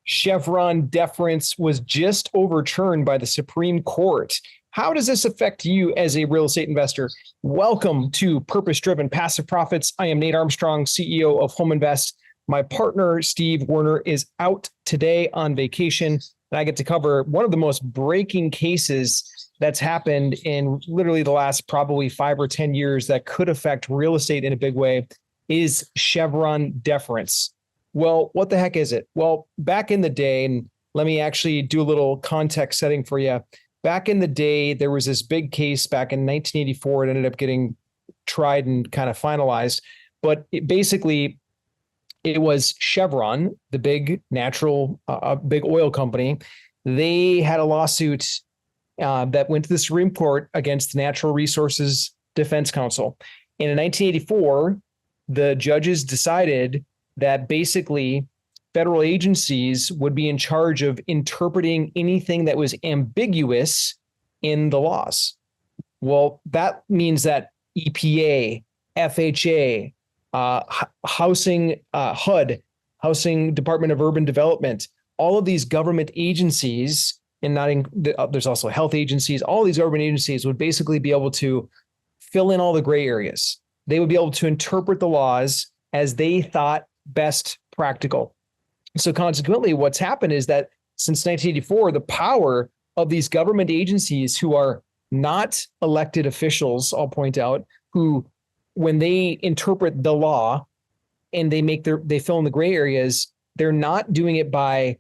Chevron deference was just overturned by the Supreme Court. How does this affect you as a real estate investor? Welcome to Purpose Driven Passive Profits. I am Nate Armstrong, CEO of Home Invest. My partner, Steve Werner, is out today on vacation, and I get to cover one of the most breaking cases that's happened in literally the last probably 5 or 10 years that could affect real estate in a big way is Chevron deference. Well, what the heck is it? Well, back in the day, and let me actually do a little context setting for you. Back in the day, there was this big case back in 1984. It ended up getting tried and kind of finalized. But it was Chevron, the big big oil company. They had a lawsuit that went to the Supreme Court against the Natural Resources Defense Council. And in 1984, the judges decided that basically federal agencies would be in charge of interpreting anything that was ambiguous in the laws. Well, that means that EPA, FHA, Housing, HUD, Housing Department of Urban Development, all of these government agencies, and there's also health agencies, all these government agencies would basically be able to fill in all the gray areas. They would be able to interpret the laws as they thought best practical. So consequently, what's happened is that since 1984, the power of these government agencies who are not elected officials, I'll point out, who, when they interpret the law and they fill in the gray areas, they're not doing it by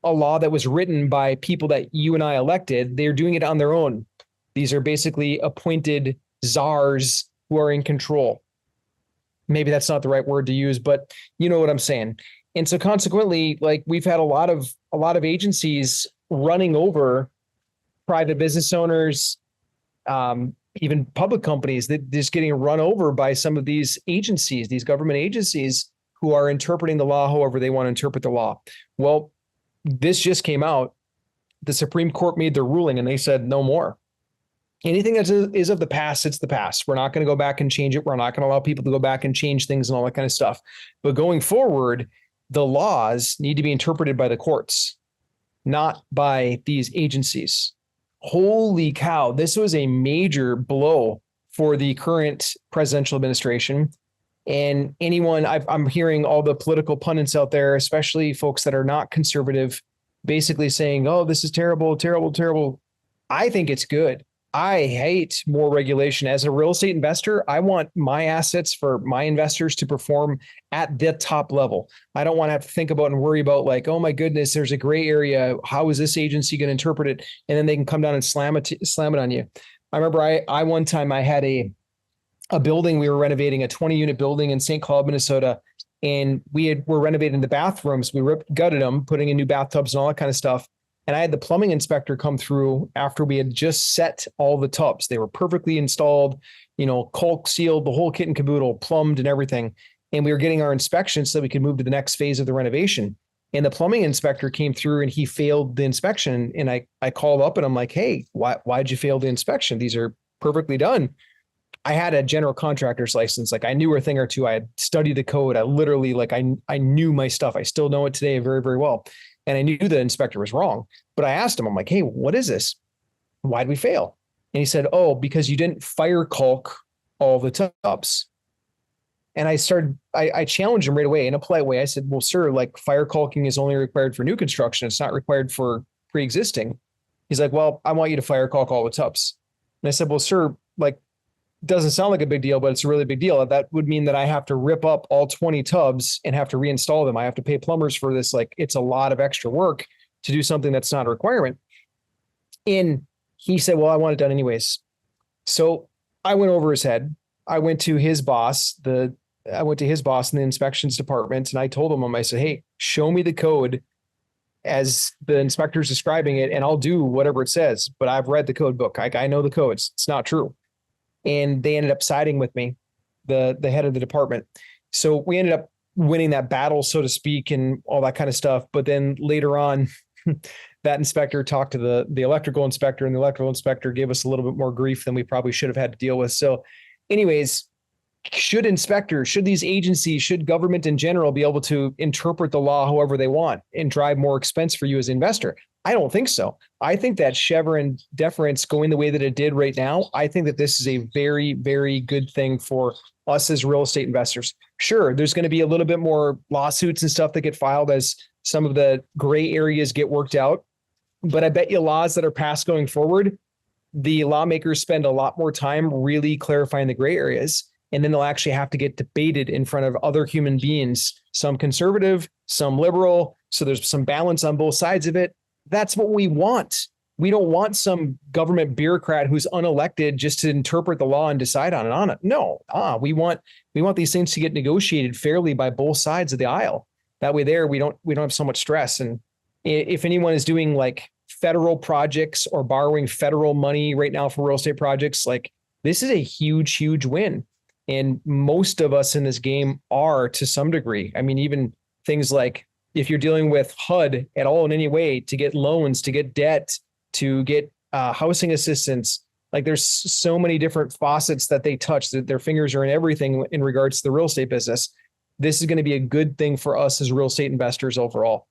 a law that was written by people that you and I elected. They're doing it on their own. These are basically appointed czars who are in control. Maybe that's not the right word to use, but you know what I'm saying. And so consequently, like, we've had a lot of agencies running over private business owners, even public companies, that just getting run over by some of these agencies, these government agencies who are interpreting the law however they want to interpret the law. Well, this just came out. The Supreme Court made their ruling and they said no more. Anything that is of the past, it's the past. We're not going to go back and change it. We're not going to allow people to go back and change things and all that kind of stuff. But going forward, the laws need to be interpreted by the courts, not by these agencies. Holy cow. This was a major blow for the current presidential administration. And I'm hearing all the political pundits out there, especially folks that are not conservative, basically saying, oh, this is terrible, terrible, terrible. I think it's good. I hate more regulation. As a real estate investor, I want my assets for my investors to perform at the top level. I don't want to have to think about and worry about, like, oh my goodness, there's a gray area. How is this agency going to interpret it? And then they can come down and slam it on you. I remember I one time I had a building. We were renovating a 20-unit building in St. Cloud, Minnesota, and we're renovating the bathrooms. We gutted them, putting in new bathtubs and all that kind of stuff. And I had the plumbing inspector come through after we had just set all the tubs. They were perfectly installed, caulk sealed, the whole kit and caboodle, plumbed and everything. And we were getting our inspection so that we could move to the next phase of the renovation. And the plumbing inspector came through and he failed the inspection. And I called up and I'm like, hey, why'd you fail the inspection? These are perfectly done. I had a general contractor's license. Like, I knew a thing or two. I had studied the code. I literally, I knew my stuff. I still know it today very, very well. And I knew the inspector was wrong, but I asked him, I'm like, hey, what is this? Why'd we fail? And he said, oh, because you didn't fire caulk all the tubs. And I challenged him right away in a polite way. I said, well, sir, like, fire caulking is only required for new construction. It's not required for pre-existing. He's like, well, I want you to fire caulk all the tubs. And I said, well, sir, like, doesn't sound like a big deal, but it's a really big deal. That would mean that I have to rip up all 20 tubs and have to reinstall them. I have to pay plumbers for this. Like, it's a lot of extra work to do something that's not a requirement. And he said, well, I want it done anyways. So I went over his head. I went to his boss in the inspections department. And I told him, I said, hey, show me the code as the inspector's describing it, and I'll do whatever it says. But I've read the code book. I know the codes. It's not true. And they ended up siding with me, the head of the department. So we ended up winning that battle, so to speak, and all that kind of stuff. But then later on, that inspector talked to the electrical inspector, and the electrical inspector gave us a little bit more grief than we probably should have had to deal with. So anyways, should inspectors, should these agencies, should government in general be able to interpret the law however they want and drive more expense for you as an investor? I don't think so. I think that Chevron deference going the way that it did right now, I think that this is a very, very good thing for us as real estate investors. Sure, there's going to be a little bit more lawsuits and stuff that get filed as some of the gray areas get worked out. But I bet you laws that are passed going forward, the lawmakers spend a lot more time really clarifying the gray areas. And then they'll actually have to get debated in front of other human beings, some conservative, some liberal. So there's some balance on both sides of it. That's what we want. We don't want some government bureaucrat who's unelected just to interpret the law and decide on it. No, we want these things to get negotiated fairly by both sides of the aisle. That way we don't have so much stress. And if anyone is doing like federal projects or borrowing federal money right now for real estate projects, like this is a huge, huge win. And most of us in this game are to some degree. I mean, even things like if you're dealing with HUD at all in any way to get loans, to get debt, to get housing assistance, like there's so many different faucets that they touch, that their fingers are in everything in regards to the real estate business. This is going to be a good thing for us as real estate investors overall.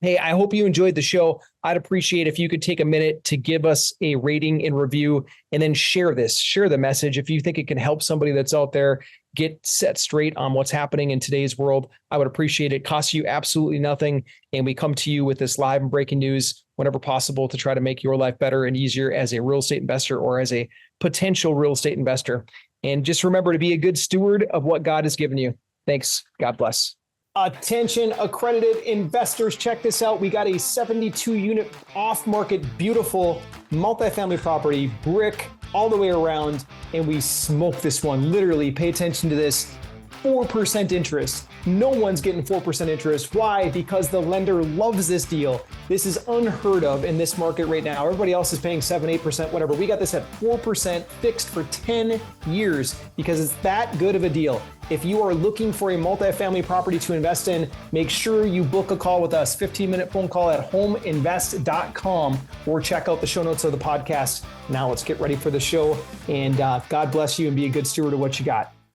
Hey, I hope you enjoyed the show. I'd appreciate if you could take a minute to give us a rating and review, and then share the message. If you think it can help somebody that's out there get set straight on what's happening in today's world, I would appreciate it. Costs you absolutely nothing. And we come to you with this live and breaking news whenever possible to try to make your life better and easier as a real estate investor or as a potential real estate investor. And just remember to be a good steward of what God has given you. Thanks. God bless. Attention accredited investors, check this out. We got a 72 unit off market, beautiful multifamily property, brick all the way around. And we smoked this one. Literally, pay attention to this. 4% interest. No one's getting 4% interest. Why? Because the lender loves this deal. This is unheard of in this market right now. Everybody else is paying 7, 8%, whatever. We got this at 4% fixed for 10 years because it's that good of a deal. If you are looking for a multifamily property to invest in, make sure you book a call with us, 15-minute phone call at homeinvest.com, or check out the show notes of the podcast. Now let's get ready for the show, and God bless you and be a good steward of what you got.